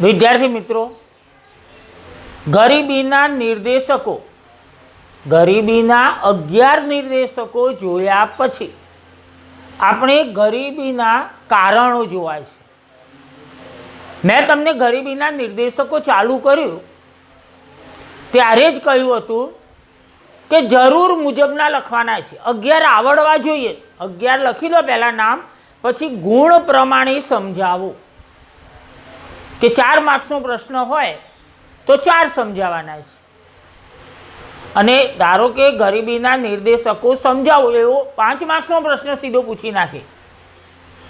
વિદ્યાર્થી મિત્રો, ગરીબીના નિર્દેશકો, ગરીબીના 11 નિર્દેશકો જોયા પછી આપણે ગરીબીના કારણો જોવા છે. મેં તમને ગરીબીના નિર્દેશકો ચાલુ કર્યું ત્યારે જ કહ્યું હતું કે જરૂર મુજબના લખવાના છે. 11 આવડવા જોઈએ. 11 લખી લો પહેલાં નામ, પછી ગુણ પ્રમાણે સમજાવો. કે 4 માર્ક્સનો પ્રશ્ન હોય તો 4 સમજાવવાના છે. અને ધારો કે ગરીબીના નિર્દેશકો સમજાવો એવો 5 માર્ક્સનો પ્રશ્ન સીધો પૂછી નાખે,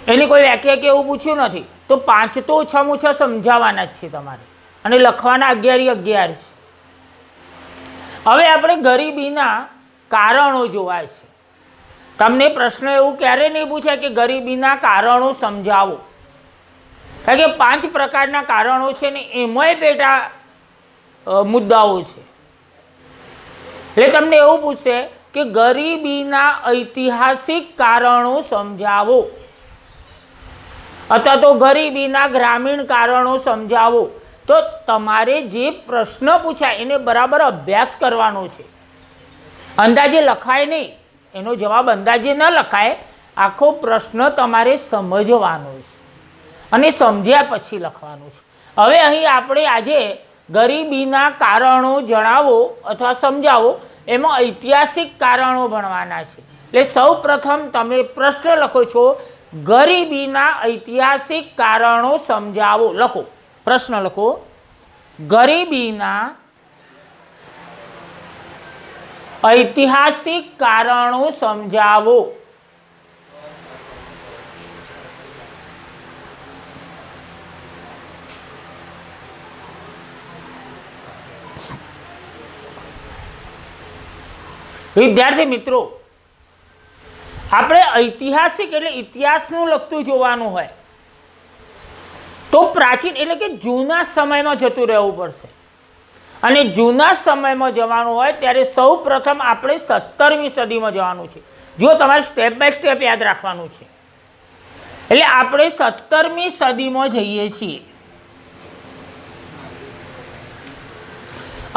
એની કોઈ વ્યાખ્યા કે એવું પૂછ્યું નથી, તો 5 તો ઓછામાં ઓછા સમજાવવાના જ છે તમારે, અને લખવાના 11 છે. હવે આપણે ગરીબીના કારણો જોવા છે. તમને પ્રશ્ન એવું ક્યારે નહીં પૂછાય કે ગરીબીના કારણો સમજાવો, કારણ કે 5 પ્રકારના કારણો છે ને એમાંય પેટા મુદ્દાઓ છે. એટલે તમને એવું પૂછશે કે ગરીબીના ઐતિહાસિક કારણો સમજાવો, અથવા તો ગરીબીના ગ્રામીણ કારણો સમજાવો. તો તમારે જે પ્રશ્ન પૂછાય એને બરાબર અભ્યાસ કરવાનો છે. અંદાજે લખાય નહીં, એનો જવાબ અંદાજે ન લખાય, આખો પ્રશ્ન તમારે સમજવાનો છે અને સમજ્યા પછી લખવાનું છે. હવે અહીં આપણે આજે ગરીબીના કારણો જણાવો અથવા સમજાવો, એમાં ઐતિહાસિક કારણો ભણવાના છે. એટલે સૌ પ્રથમ તમે પ્રશ્ન લખો છો, ગરીબીના ઐતિહાસિક કારણો સમજાવો. લખો, પ્રશ્ન લખો, ગરીબીના ઐતિહાસિક કારણો સમજાવો. વિદ્યાર્થી મિત્રો, આપણે ઐતિહાસિક એટલે ઇતિહાસનું લગતું જોવાનું હોય તો પ્રાચીન એટલે કે જૂના સમયમાં જતું રહેવું પડશે. અને જૂના સમયમાં જવાનું હોય ત્યારે સૌ પ્રથમ આપણે 17મી સદીમાં જવાનું છે. જો તમારે સ્ટેપ બાય સ્ટેપ યાદ રાખવાનું છે. એટલે આપણે 17મી સદીમાં જઈએ છીએ.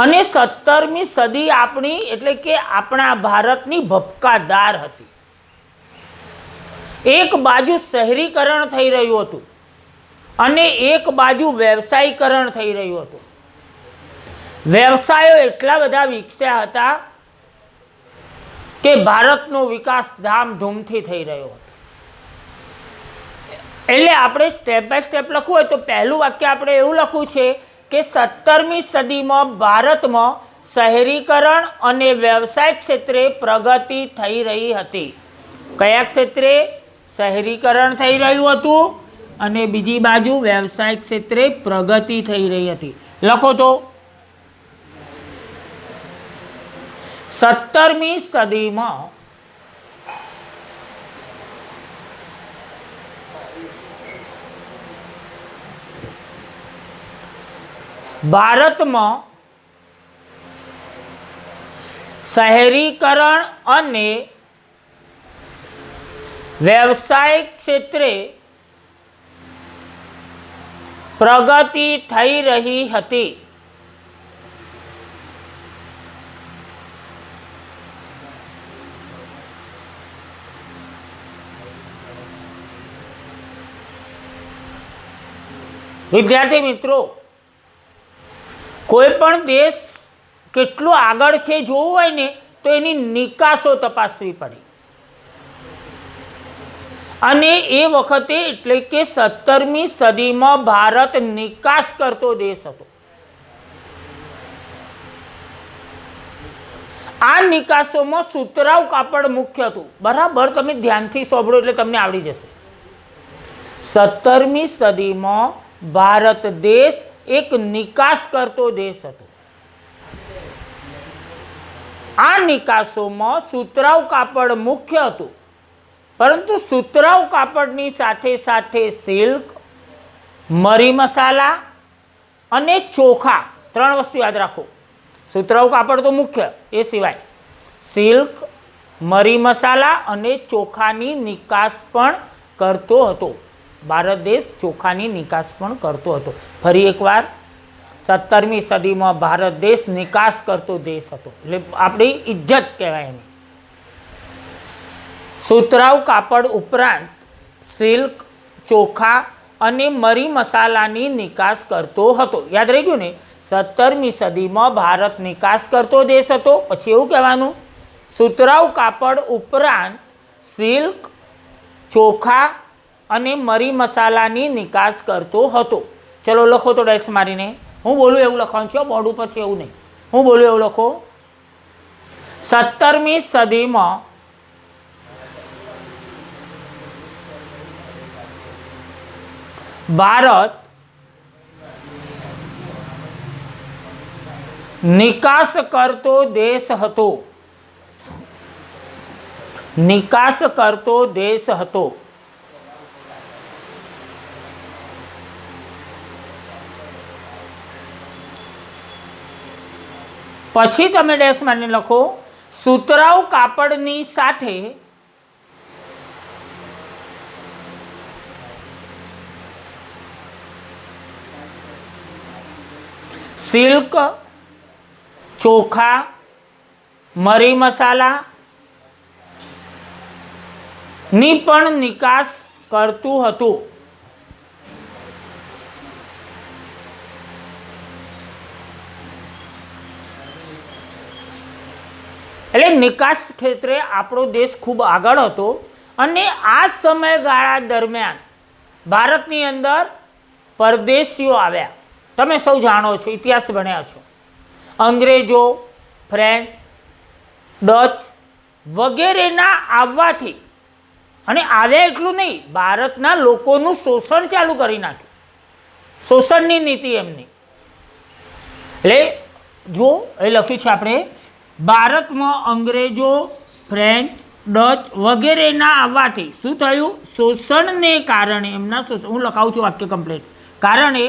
અને 17મી સદી આપણી એટલે કે આપણા ભારતની ભપકાદાર હતી. એક બાજુ શહેરીકરણ થઈ રહ્યું હતું અને એક બાજુ વ્યવસાયીકરણ થઈ રહ્યું હતું. વ્યવસાયો એટલા બધા વિકસ્યા હતા કે ભારતનો વિકાસ ધામધૂમથી થઈ રહ્યો હતો. એટલે આપણે સ્ટેપ બાય સ્ટેપ લખવું હોય તો પહેલું વાક્ય આપણે એવું લખવું છે કે 17મી સદીમાં ભારતમાં શહેરીકરણ અને વ્યવસાય ક્ષેત્રે પ્રગતિ થઈ રહી હતી. કયા ક્ષેત્રે? શહેરીકરણ થઈ રહ્યું હતું અને બીજી બાજુ વ્યવસાય ક્ષેત્રે પ્રગતિ થઈ રહી હતી. લખો તો, 17મી સદીમાં ભારતમાં શહેરીકરણ અને વ્યવસાય ક્ષેત્રે પ્રગતિ થઈ રહી હતી. વિદ્યાર્થી મિત્રો, કોઈ પણ દેશ કેટલો આગળ છે જોવું હોય ને તો એની નિકાસો તપાસવી પડે. અને એ વખતે એટલે કે 17મી સદીમાં ભારત નિકાસ કરતો દેશ હતો. આ નિકાસોમાં સુતરાઉ કાપડ મુખ્ય હતું. બરાબર, તમે ધ્યાનથી સાંભળો એટલે તમને આવડી જશે. 17મી સદીમાં ભારત દેશ એક નિકાસ કરતો દેશ હતો. આ નિકાસોમાં સુતરાઉ કાપડ મુખ્ય હતું, પરંતુ સુતરાઉ કાપડની સાથે સાથે સિલ્ક, મરી મસાલા અને ચોખા, 3 વસ્તુ યાદ રાખો. સુતરાઉ કાપડ તો મુખ્ય, એ સિવાય સિલ્ક, મરી મસાલા અને ચોખાની નિકાસ પણ કરતો હતો ભારત દેશ ચોખાની નિકાસ પણ કરતો હતો. ફરી એકવાર 17મી સદીમાં ભારત દેશ નિકાસ કરતો દેશ હતો, એટલે આપણી ઇજ્જત કહેવાય એની. સુતરાઉ કાપડ ઉપરાંત સિલ્ક, ચોખા અને મરી મસાલાની નિકાસ કરતો હતો. યાદ રહી ગયું ને, 17મી સદીમાં ભારત નિકાસ કરતો દેશ હતો. પછી એવું કહેવાનું, સુતરાઉ કાપડ ઉપરાંત સિલ્ક, ચોખા અને મરી મસાલાની નિકાસ કરતો હતો. ચલો લખો તો ડેશ મારીને. હું બોલું એવું લખવાનું છે, બોર્ડ ઉપર છે એવું નહીં. હું બોલું એવું લખો. 17મી સદીમાં ભારત નિકાસ કરતો દેશ હતો. નિકાસ કરતો દેશ હતો. પછી તમે ડેશ મારીને લખો, સુતરાઉ કાપડની સાથે સિલ્ક, ચોખા, મરી મસાલા ની પણ નિકાસ કરતું હતું. એટલે નિકાસ ક્ષેત્રે આપણો દેશ ખૂબ આગળ હતો. અને આ સમયગાળા દરમિયાન ભારતની અંદર પરદેશીઓ આવ્યા. તમે સૌ જાણો છો, ઇતિહાસ ભણ્યા છો. અંગ્રેજો, ફ્રેન્ચ, ડચ વગેરેના આવવાથી, અને આવ્યા એટલું નહીં, ભારતના લોકોનું શોષણ ચાલુ કરી નાખ્યું. શોષણની નીતિ એમની. એટલે જો એ લખ્યું છે આપણે, ભારતમાં અંગ્રેજો, ફ્રેન્ચ, ડચ વગેરેના આવવાથી શું થયું? શોષણને કારણે એમના શોષણ, હું લખાવું છું વાક્ય કમ્પ્લીટ, કારણે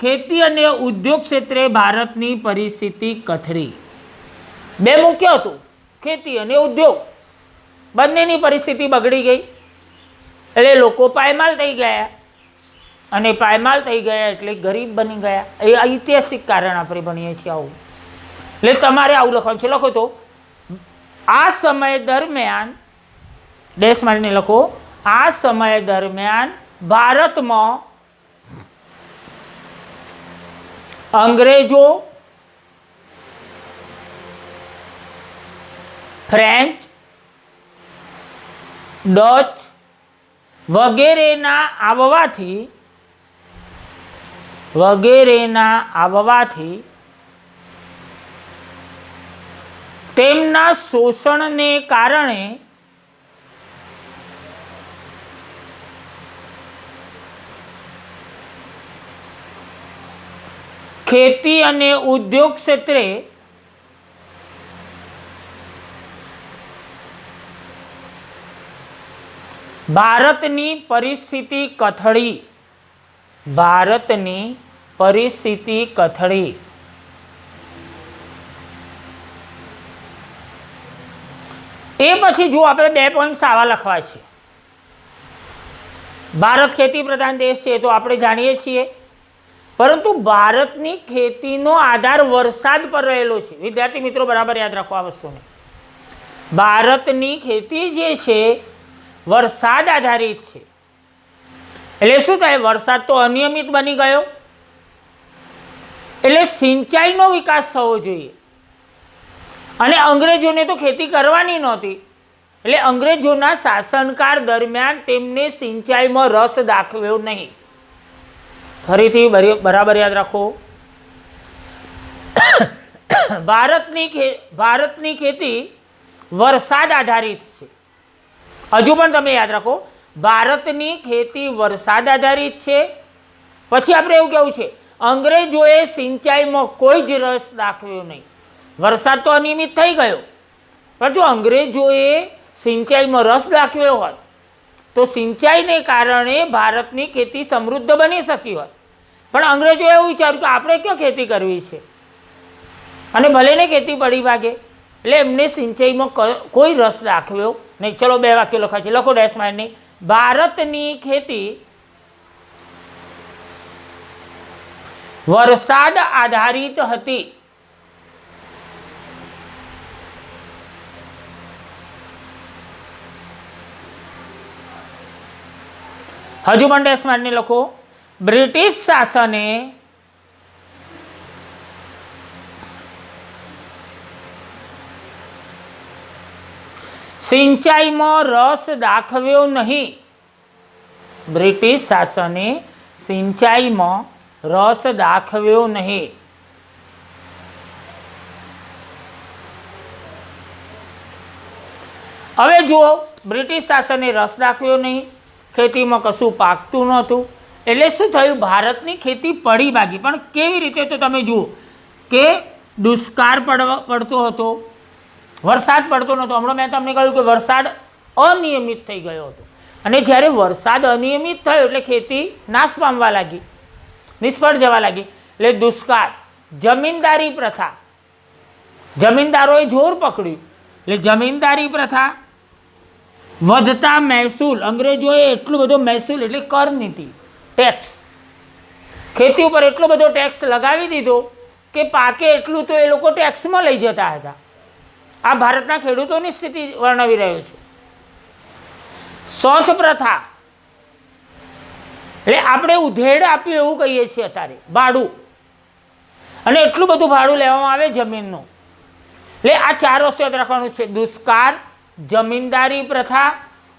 ખેતી અને ઉદ્યોગ ક્ષેત્રે ભારતની પરિસ્થિતિ કથળી. બે મુખ્ય હતું, ખેતી અને ઉદ્યોગ, બંનેની પરિસ્થિતિ બગડી ગઈ. એટલે લોકો પાયમાલ થઈ ગયા, અને પાયમાલ થઈ ગયા એટલે ગરીબ બની ગયા. એ ઐતિહાસિક કારણ આપણે ભણીએ છીએ આવું. એટલે તમારે આવું લખવાનું છે. લખો તો, આ સમય દરમિયાન ડેશ મારીને લખો, આ સમય દરમિયાન ભારતમાં અંગ્રેજો, ફ્રેન્ચ, ડચ વગેરેના આવવાથી તેમના શોષણને કારણે ખેતી અને ઉદ્યોગ ક્ષેત્રે ભારતની પરિસ્થિતિ કથળી. ભારતની પરિસ્થિતિ કથળી. એ પછી જો આપણે 2 પોઈન્ટ્સ આવા લખવા છે. ભારત ખેતી પ્રધાન દેશ છે તો આપણે જાણીએ છીએ, પરંતુ ભારતની ખેતીનો આધાર વરસાદ પર રહેલો છે. વિદ્યાર્થી મિત્રો બરાબર યાદ રાખો આ વસ્તુને. ભારતની ખેતી જે છે વરસાદ આધારિત છે. એટલે શું થાય? વરસાદ તો અનિયમિત બની ગયો, એટલે સિંચાઈનો વિકાસ થવો જોઈએ. અને અંગ્રેજોને તો ખેતી કરવાની નહોતી, એટલે અંગ્રેજોના શાસનકાળ દરમિયાન તેમને સિંચાઈમાં રસ દાખવ્યો નહીં. ફરીથી બરાબર યાદ રાખો. ભારતની ખેતી વરસાદ આધારિત છે. હજુ પણ તમે યાદ રાખો, ભારતની ખેતી વરસાદ આધારિત છે. પછી આપણે એવું કહેવું છે, અંગ્રેજોએ સિંચાઈમાં કોઈ જ રસ દાખવ્યો નહીં. વરસાદ તો અનિયમિત થઈ ગયો, પણ જો અંગ્રેજોએ સિંચાઈમાં રસ દાખવ્યો હોત તો સિંચાઈને કારણે ભારતની ખેતી સમૃદ્ધ બની શકી હોત. પણ અંગ્રેજોએ એવું વિચાર્યું કે આપણે ક્યાં ખેતી કરવી છે, અને ભલે ને ખેતી પડી ભાગે, એટલે એમને સિંચાઈમાં કોઈ રસ દાખવ્યો નહીં. ચલો 2 વાક્યો લખાય છે. લખો ડેશ મારીને, ભારતની ખેતી વરસાદ આધારિત હતી. હજુ પણ ડેશ મારીને લખો. બ્રિટિશ શાસને સિંચાઈમાં રસ દાખવ્યો નહીં. બ્રિટિશ શાસને સિંચાઈમાં રસ દાખવ્યો નહીં. હવે જુઓ, બ્રિટિશ શાસને રસ દાખવ્યો નહીં, ખેતીમાં કશું પાકતું નહોતું, એટલે શું થયું, ભારતની ખેતી પડી ભાગી. પણ કેવી રીતે, તો તમે જુઓ કે દુષ્કાળ પડતો હતો, વરસાદ પડતો નહોતો. હમણાં મેં તમને કહ્યું કે વરસાદ અનિયમિત થઈ ગયો હતો, અને જ્યારે વરસાદ અનિયમિત થયો એટલે ખેતી નાશ પામવા લાગી, નિષ્ફળ જવા લાગી. એટલે દુષ્કાળ, જમીનદારી પ્રથા, જમીનદારોએ જોર પકડ્યું, એટલે જમીનદારી પ્રથા, વધતા મહેસૂલ, અંગ્રેજોએ એટલો બધો મહેસૂલ એટલે કર નીતિ, ટેક્સ, ખેતી ઉપર એટલો બધો ટેક્સ લગાવી દીધો કે પાકે એટલું તો એ લોકો ટેક્સમાં લઈ જતા હતા. આ ભારતના ખેડૂતોની સ્થિતિ વર્ણવી રહ્યો છું. સોથ પ્રથા, એટલે આપણે ઉધેડ આપ્યું એવું કહીએ છીએ અત્યારે, ભાડું, અને એટલું બધું ભાડું લેવામાં આવે જમીનનું. એટલે આ 4 વસ્તુ યાદ રાખવાનું છે: દુષ્કાળ, જમીનદારી પ્રથા,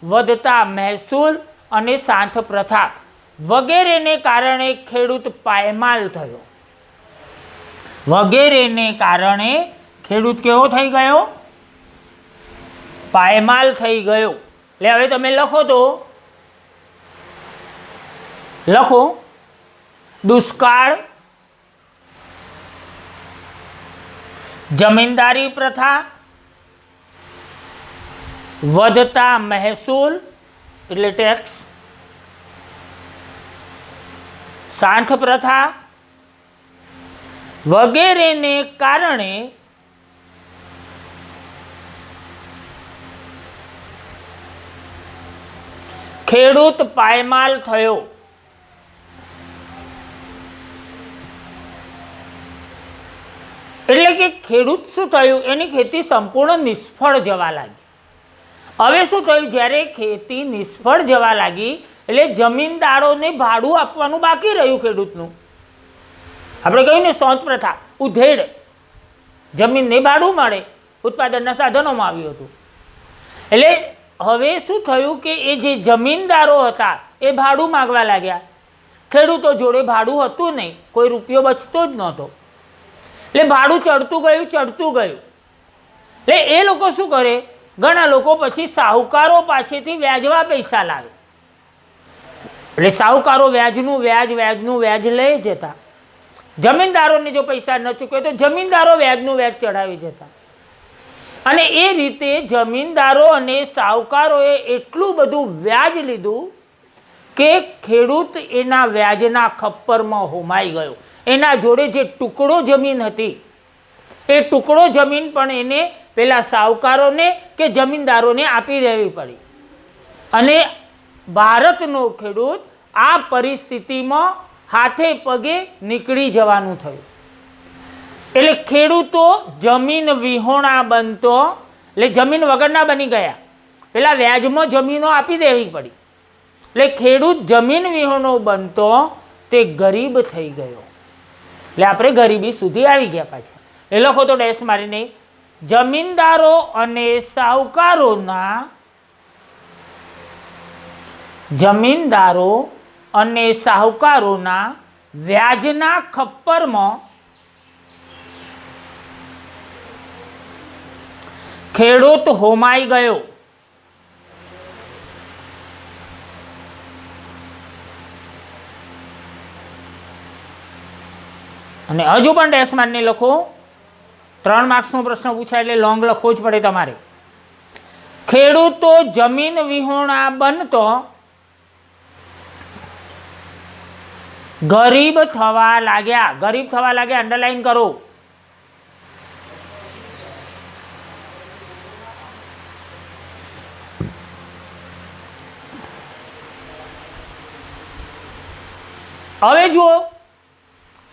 વધતા મહેસૂલ અને સાંઠ પ્રથા વગેરેને કારણે ખેડૂત પાયમાલ થયો. વગેરેને કારણે ખેડૂત કેવો થઈ ગયો? પાયમાલ થઈ ગયો. એટલે હવે તમે લખો તો લખો, દુષ્કાળ, જમીનદારી પ્રથા, વધતા મહેસૂલ એટલે ટેક્સ, સાંઠ પ્રથા વગેરેને કારણે ખેડૂત પાયમાલ થયો. એટલે કે ખેડૂત શું થયું, એની ખેતી સંપૂર્ણ નિષ્ફળ જવા લાગી. હવે શું થયું, જ્યારે ખેતી નિષ્ફળ જવા લાગી એટલે જમીનદારોને ભાડું આપવાનું બાકી રહ્યું ખેડૂતનું. આપણે કહ્યું ને સોથ પ્રથા, ઉધેડ, જમીનને ભાડું મળે, ઉત્પાદનના સાધનોમાં આવ્યું હતું. એટલે હવે શું થયું કે એ જે જમીનદારો હતા એ ભાડું માગવા લાગ્યા. ખેડૂતો જોડે ભાડું હતું નહીં, કોઈ રૂપિયો બચતો જ નહોતો. એટલે ભાડું ચડતું ગયું. એટલે એ લોકો શું કરે, ઘણા લોકો પછી સાહુકારો પાસેથી વ્યાજવા પૈસા લાવે. એટલે સાહુકારો વ્યાજનું વ્યાજ લઈ જતા. જમીનદારોને જો પૈસા ન ચૂકવે તો જમીનદારો વ્યાજનું વ્યાજ ચડાવી જતા. અને એ રીતે જમીનદારો અને સાહુકારોએ એટલું બધું વ્યાજ લીધું કે ખેડૂત એના વ્યાજના ખપ્પરમાં હોમાઈ ગયો. એના જોડે જે ટુકડો જમીન હતી એ ટુકડો જમીન પણ એને પેલા સાહુકારોને કે જમીનદારોને આપી દેવી પડી. અને ભારતનો ખેડૂત આ પરિસ્થિતિમાં હાથે પગે નીકળી જવાનું થયું. એટલે ખેડૂતો જમીન વિહોણા બનતો, એટલે જમીન વગરના બની ગયા. પેલા વ્યાજમાં જમીનો આપી દેવી પડી. એટલે ખેડૂત જમીન વિહોણો બનતો તે ગરીબ થઈ ગયો. એટલે આપણે ગરીબી સુધી આવી ગયા પાછા. એ લખો તો ડેશ મારીને, જમીનદારો અને સાહુકારોના વ્યાજના ખપ્પરમાં ખેડૂત હોમાઈ ગયો. અને હજુ પણ ડેશ મારીને લખો. 3 માર્ક્સનો પ્રશ્ન પૂછાય એટલે લોંગ લખવો જ પડે તમારે. ખેડૂતો જમીન વિહોણા બનતો ગરીબ થવા લાગ્યા. અંડરલાઈન કરો. હવે જુઓ,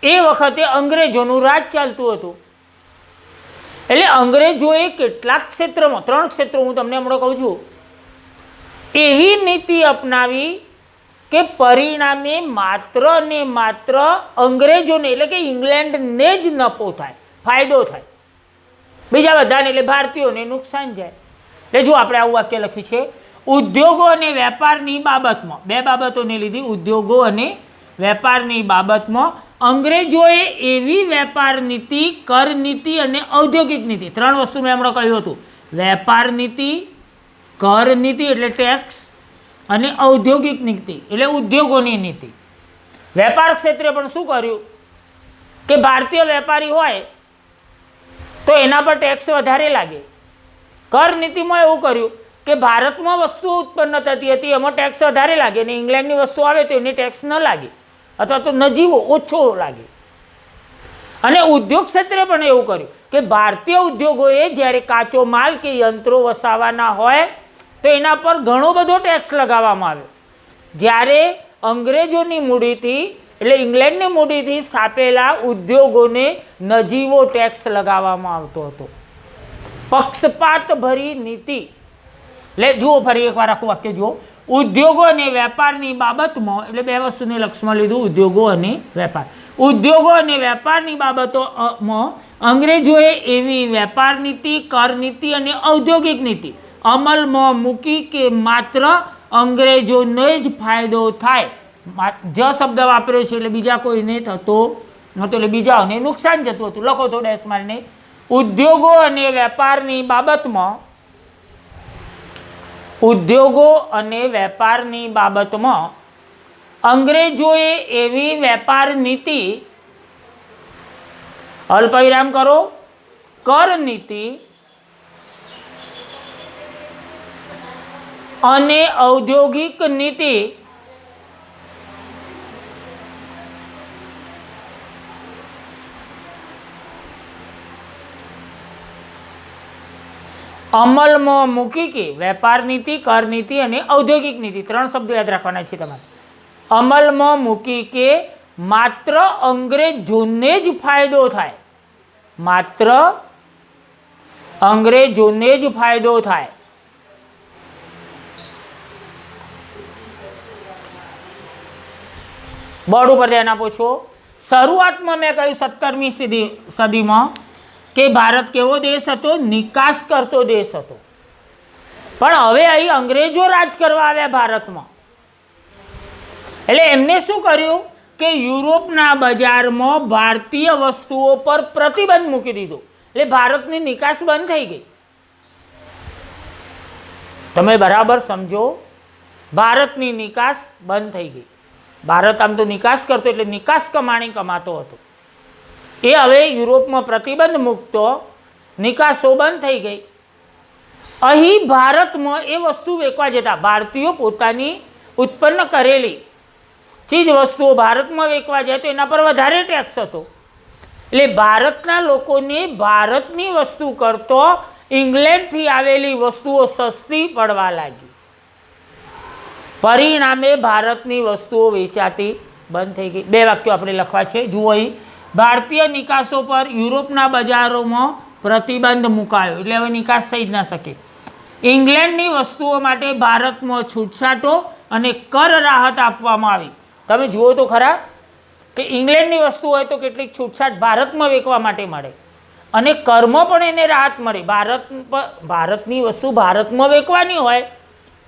એ વખતે અંગ્રેજોનું રાજ ચાલતું હતું. એટલે અંગ્રેજોએ કેટલાક ક્ષેત્રમાં, 3 ક્ષેત્રો હું તમને હમણાં કહું છું, એવી નીતિ અપનાવી કે પરિણામે માત્ર ને માત્ર અંગ્રેજોને એટલે કે ઇંગ્લેન્ડને જ નફો થાય, ફાયદો થાય, બીજા બધાને એટલે ભારતીયોને નુકસાન જાય. એટલે જો આપણે આવું વાક્ય લખ્યું છે, ઉદ્યોગો અને વેપારની બાબતમાં, 2 બાબતોને લીધી, ઉદ્યોગો અને વેપારની બાબતમાં અંગ્રેજોએ એવી વેપાર નીતિ, કર નીતિ અને ઔદ્યોગિક નીતિ, 3 વસ્તુ મેં હમણાં કહ્યું હતું, વેપાર નીતિ, કર નીતિ એટલે ટેક્સ, અને ઔદ્યોગિક નીતિ એટલે ઉદ્યોગોની નીતિ. વેપાર ક્ષેત્રે પણ શું કર્યું કે ભારતીય વેપારી હોય તો એના પર ટેક્સ વધારે લાગે. કર નીતિમાં એવું કર્યું કે ભારતમાં વસ્તુઓ ઉત્પન્ન થતી હતી એમાં ટેક્સ વધારે લાગે, અને ઇંગ્લેન્ડની વસ્તુ આવે તો એને ટેક્સ ન લાગે અથવા તો નજીવો ઓછો લાગે. અને ઉદ્યોગ ક્ષેત્રે પણ એવું કર્યું કે ભારતીય ઉદ્યોગોએ જ્યારે કાચો માલ કે યંત્રો વસાવવાના હોય તો એના પર ઘણો બધો ટેક્સ લગાવવામાં આવ્યો. જ્યારે અંગ્રેજોની મૂડીથી એટલે ઇંગ્લેન્ડની મૂડીથી સ્થાપેલા ઉદ્યોગોને નજીવો ટેક્સ લગાવવામાં આવતો હતો. પક્ષપાત ભરી નીતિ. એટલે જુઓ ફરી એકવાર આખું વાક્ય જુઓ, ઉદ્યોગો અને વેપારની બાબતમાં, એટલે 2 વસ્તુને લક્ષમાં લીધું, ઉદ્યોગો અને વેપાર. ઉદ્યોગો અને વેપારની બાબતોમાં અંગ્રેજોએ એવી વેપાર નીતિ, કર નીતિ અને ઔદ્યોગિક નીતિ અમલમાં મૂકી કે માત્ર અંગ્રેજોને જ ફાયદો થાય. જ શબ્દ વાપર્યો છે એટલે બીજા કોઈને થતો નહોતો, એટલે બીજાઓને નુકસાન જતું હતું. લખો તો ડેશ મારીને, ઉદ્યોગો અને વેપારની બાબતમાં, ઉદ્યોગો અને વેપારની બાબતમાં અંગ્રેજોએ એવી વેપાર નીતિ, અલ્પવિરામ કરો, કર નીતિ અને ઔદ્યોગિક નીતિ અમલમાં મૂકી કે વેપાર નીતિ, કર નીતિ અને ઔદ્યોગિક નીતિ, 3 શબ્દો યાદ રાખવાના છે તમારે. અમલમાં મૂકી કે માત્ર અંગ્રેજોને જ ફાયદો થાય, માત્ર અંગ્રેજોને જ ફાયદો થાય. બોર્ડ ઉપર ધ્યાન આપો છો. શરૂઆતમાં મેં કહ્યું 17મી સદીમાં કે ભારત કેવો દેશ હતો? નિકાસ કરતો દેશ હતો. પણ હવે અહીં અંગ્રેજો રાજ કરવા આવ્યા ભારતમાં, એટલે એમને શું કર્યું કે યુરોપના બજારમાં ભારતીય વસ્તુઓ પર પ્રતિબંધ મૂકી દીધો. એટલે ભારતની નિકાસ બંધ થઈ ગઈ. તમે બરાબર સમજો, ભારતની નિકાસ બંધ થઈ ગઈ. ભારત આમ તો નિકાસ કરતો એટલે નિકાસ કમાણી કમાતો હતો, એ હવે યુરોપમાં પ્રતિબંધ મૂકતો, નિકાસો બંધ થઈ ગઈ. અહીં ભારતમાં એ વસ્તુ વેચવા જતા ભારતીયો પોતાની ઉત્પન્ન કરેલી ચીજ વસ્તુઓ ભારતમાં વેચવા જાય તો એના પર વધારે ટેક્સ હતો. એટલે ભારતના લોકોને ભારતની વસ્તુ કરતો ઇંગ્લેન્ડથી આવેલી વસ્તુઓ સસ્તી પડવા લાગી. પરિણામે ભારતની વસ્તુઓ વેચાતી બંધ થઈ ગઈ. 2 વાક્યો આપણે લખવા છે. જુઓ અહીં, ભારતીય નિકાસો પર યુરોપના બજારોમાં પ્રતિબંધ મુકાયો, એટલે હવે નિકાસ થઈ જ ના શકે. ઇંગ્લેન્ડની વસ્તુઓ માટે ભારતમાં છૂટછાટો અને કર રાહત આપવામાં આવી. તમે જુઓ તો ખરા કે ઇંગ્લેન્ડની વસ્તુ હોય તો કેટલીક છૂટછાટ ભારતમાં વેચવા માટે મળે, અને કરમાં પણ એને રાહત મળે. ભારતની વસ્તુ ભારતમાં વેચવાની હોય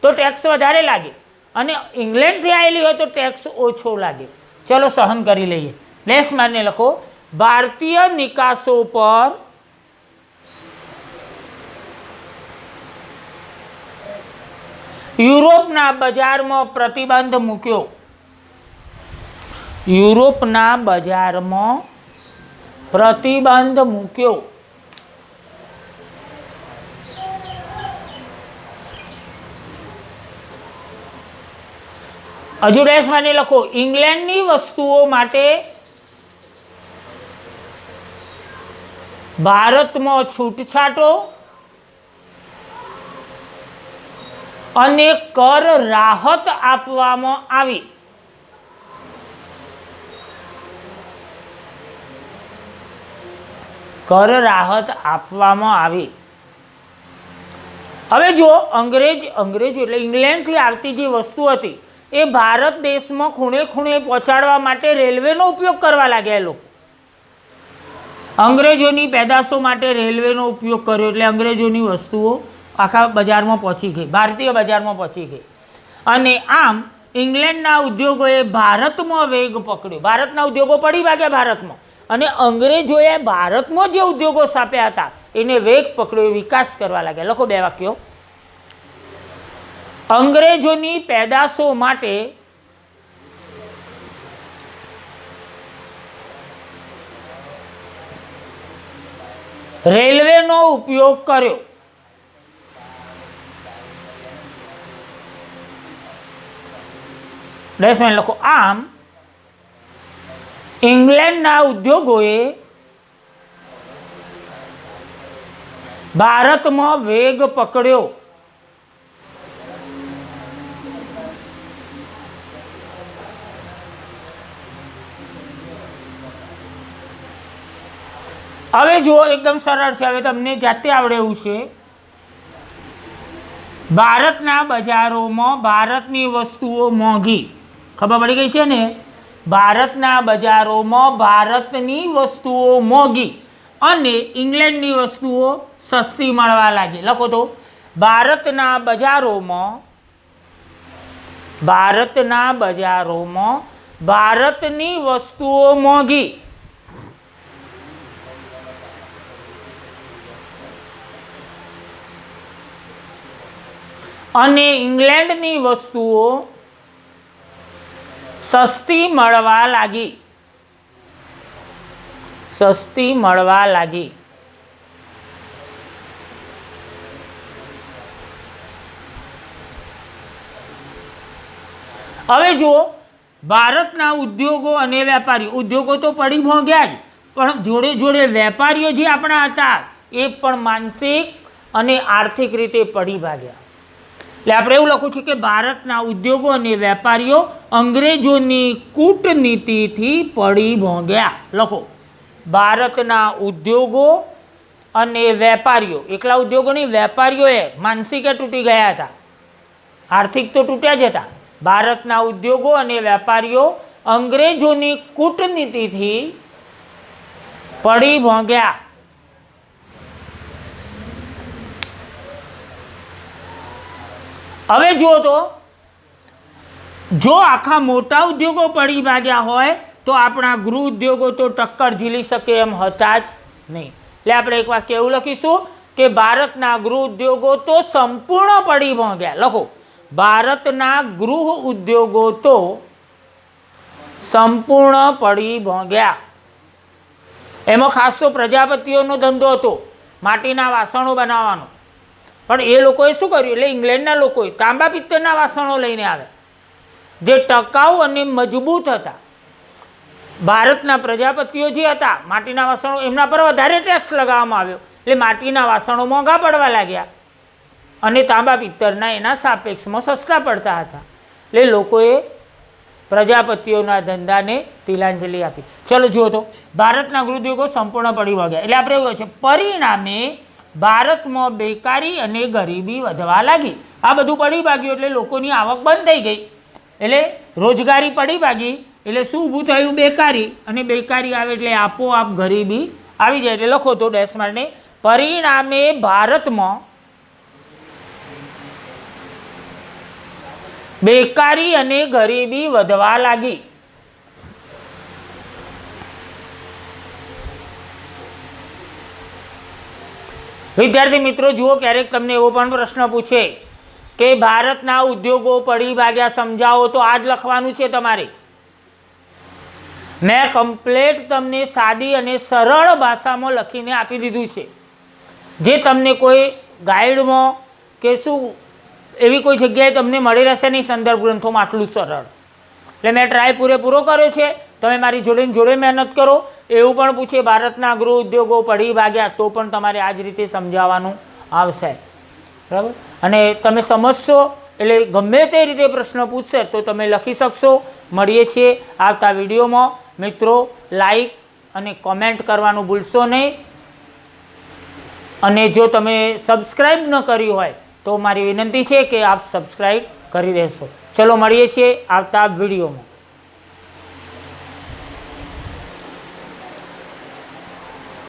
તો ટેક્સ વધારે લાગે, અને ઇંગ્લેન્ડથી આવેલી હોય તો ટેક્સ ઓછો લાગે. ચલો સહન કરી લઈએ. લેસ મારીને લખો, ભારતીય નિકાસો પર યુરોપના બજારમાં પ્રતિબંધ મૂક્યો. યુરોપના બજારમાં પ્રતિબંધ મૂક્યો. હજુ ડેશ માને લખો, ઇંગ્લેન્ડની વસ્તુઓ માટે ભારતમાં છૂટછાટો અને કર રાહત આપવામાં આવી. કર રાહત આપવામાં આવી. હવે જો અંગ્રેજો એટલે ઇંગ્લેન્ડથી આવતી જે વસ્તુ હતી એ ભારત દેશમાં ખૂણે ખૂણે પહોંચાડવા માટે રેલવેનો ઉપયોગ કરવા લાગ્યા. એ લોકો અંગ્રેજોની પેદાશો માટે રેલવેનો ઉપયોગ કર્યો એટલે અંગ્રેજોની વસ્તુઓ આખા બજારમાં પહોંચી ગઈ, ભારતીય બજારમાં પહોંચી ગઈ. અને આમ ઇંગ્લેન્ડના ઉદ્યોગોએ ભારતમાં વેગ પકડ્યો. ભારતના ઉદ્યોગો પડી ભાગ્યા ભારતમાં, અને અંગ્રેજોએ ભારતમાં જે ઉદ્યોગો સ્થાપ્યા હતા એને વેગ પકડ્યો, વિકાસ કરવા લાગ્યા. લખો 2 વાક્યો. અંગ્રેજોની પેદાશો માટે રેલવેનો ઉપયોગ કર્યો. ડેશમેન લખો. આમ ઇંગ્લેન્ડના ઉદ્યોગોએ ભારતમાં વેગ પકડ્યો. હવે જુઓ, એકદમ સરળ છે, હવે તમને જાતે આવડે એવું છે. ભારતના બજારોમાં ભારતની વસ્તુઓ મોંઘી, ખબર પડી ગઈ છે ને? ભારતના બજારોમાં ભારતની વસ્તુઓ મોંઘી અને ઇંગ્લેન્ડની વસ્તુઓ સસ્તી મળવા લાગી. લખો તો, ભારતના બજારોમાં ભારતની વસ્તુઓ મોંઘી અને ઇંગ્લેન્ડની વસ્તુઓ સસ્તી મળવા લાગી. હવે જુઓ, ભારતના ઉદ્યોગો અને વેપારીઓ, ઉદ્યોગો તો પડી ભોગ્યા જ, પણ જોડે જોડે વેપારીઓ જે આપણા હતા એ પણ માનસિક અને આર્થિક રીતે પડી ભાગ્યા. એટલે આપણે એવું લખવું છે કે ભારતના ઉદ્યોગો અને વેપારીઓ અંગ્રેજોની કૂટનીતિથી પડી ભોગ્યા. લખો, ભારતના ઉદ્યોગો અને વેપારીઓ, એકલા ઉદ્યોગો નહીં, વેપારીઓએ માનસિકે તૂટી ગયા હતા, આર્થિક તો તૂટ્યા જ હતા. ભારતના ઉદ્યોગો અને વેપારીઓ અંગ્રેજોની કૂટનીતિથી પડી ભોગ્યા. હવે જુઓ તો, જો આખા મોટા ઉદ્યોગો પડી ભાગ્યા હોય તો આપણા ગૃહ ઉદ્યોગો તો ટક્કર ઝીલી શકે એમ હતા જ નહીં. એટલે આપણે એક વાક્ય એવું લખીશું કે ભારતના ગૃહ ઉદ્યોગો તો સંપૂર્ણ પડી ભોગ્યા. લખો, ભારતના ગૃહ ઉદ્યોગો તો સંપૂર્ણ પડી ભોગ્યા. એમાં ખાસ તો પ્રજાપતિઓનો ધંધો હતો, માટીના વાસણો બનાવવાનો. પણ એ લોકોએ શું કર્યું, એટલે ઇંગ્લેન્ડના લોકોએ તાંબા પિત્તળના વાસણો લઈને આવ્યા જે ટકાઉ અને મજબૂત હતા. ભારતના પ્રજાપતિઓ જે હતા, માટીના વાસણો, એમના પર વધારે ટેક્સ લગાવવામાં આવ્યો એટલે માટીના વાસણો મોંઘા પડવા લાગ્યા અને તાંબા પિત્તળના એના સાપેક્ષમાં સસ્તા પડતા હતા. એટલે લોકોએ પ્રજાપતિઓના ધંધાને તિલાંજલિ આપી. ચલો જુઓ તો, ભારતના ગૃહોદ્યોગો સંપૂર્ણ પડી ભોગ્યા. એટલે આપણે એવું છે, પરિણામે ભારતમાં બેકારી અને ગરીબી વધવા લાગી. આ બધું પડી ભાગ્યું એટલે લોકોની આવક બંધ થઈ ગઈ, એટલે રોજગારી પડી ભાગી એટલે શું ઊભું થયું? બેકારી. અને બેકારી આવે એટલે આપોઆપ ગરીબી આવી જાય. એટલે લખો તો ડેશમાર્કને, પરિણામે ભારતમાં બેકારી અને ગરીબી વધવા લાગી. વિદ્યાર્થી મિત્રો જુઓ, ક્યારેક તમને એવો પણ પ્રશ્ન પૂછે કે ભારતના ઉદ્યોગો પડી ભાગ્યા સમજાવો, તો આ જ લખવાનું છે તમારે. મેં કમ્પ્લેટ તમને સાદી અને સરળ ભાષામાં લખીને આપી દીધું છે, જે તમને કોઈ ગાઈડમાં કે શું એવી કોઈ જગ્યાએ તમને મળી રહેશે નહીં સંદર્ભ ગ્રંથોમાં આટલું સરળ. એટલે મેં ટ્રાય પૂરેપૂરો કર્યો છે. તમે મારી જોડે મહેનત કરો. એવું પણ પૂછે ભારતના ગૃહ ઉદ્યોગો પડી ભાગ્યા, તો પણ તમારે આ જ રીતે સમજાવવાનું આવશે, બરાબર. અને તમે સમજશો એટલે ગમે તે રીતે પ્રશ્ન પૂછશે તો તમે લખી શકશો. મળીએ છીએ આવતા વિડીયોમાં. મિત્રો, લાઈક અને કોમેન્ટ કરવાનું ભૂલશો નહીં. અને જો તમે સબસ્ક્રાઈબ ન કર્યું હોય તો મારી વિનંતી છે કે આપ સબસ્ક્રાઈબ કરી દેશો. ચલો મળીએ છીએ આવતા વિડીયોમાં.